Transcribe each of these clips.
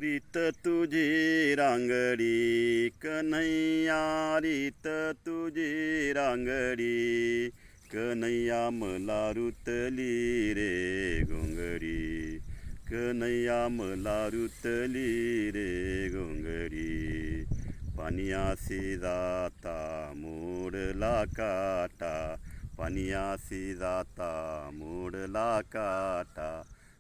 रीत तुझी रांगडी कन्हैया, रीत तुझी रांगडी कन्हैया, मला रुतली रे घोंगडी, कन्हैया मला रुतली रे घोंगडी. पानियासी जाता मोडला काटा, पानियासी जाता मोडला काटा.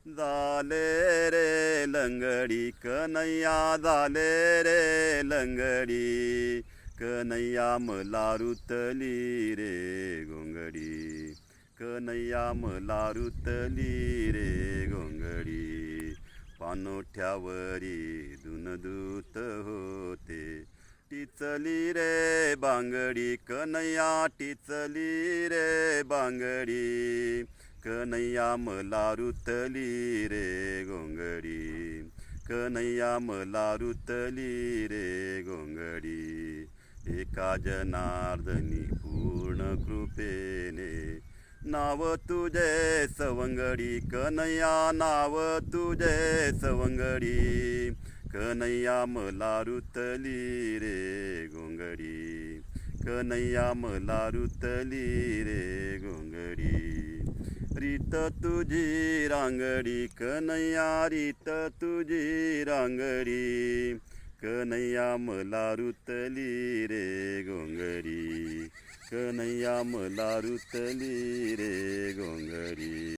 झाले रे लंगडी कन्हैया, झाले रे लंगडी कन्हैया, मला रुतली रे घोंगडी, कन्हैया मला रुतली रे घोंगडी. पानोठ्यावरी दुनदूत होते, टिचली रे बांगडी कन्हैया, टिचली रे बांगडी कन्हैया, मला रुतली रे घोंगडी, कन्हैया मला रुतली रे घोंगडी. एका जनार्दनी पूर्ण कृपेने नाव तुझे सवंगडी कन्हैया, नाव तुझे सवंगडी कन्हैया, मला रुतली रे घोंगडी, कन्हैया मला रुतली रे घोंगडी. रीत तुझी रांगडी कन्हैया, रीत तुझी रांगडी कन्हैया, मला रुतली रे घोंगडी, कन्हैया मला रुतली रे घोंगडी.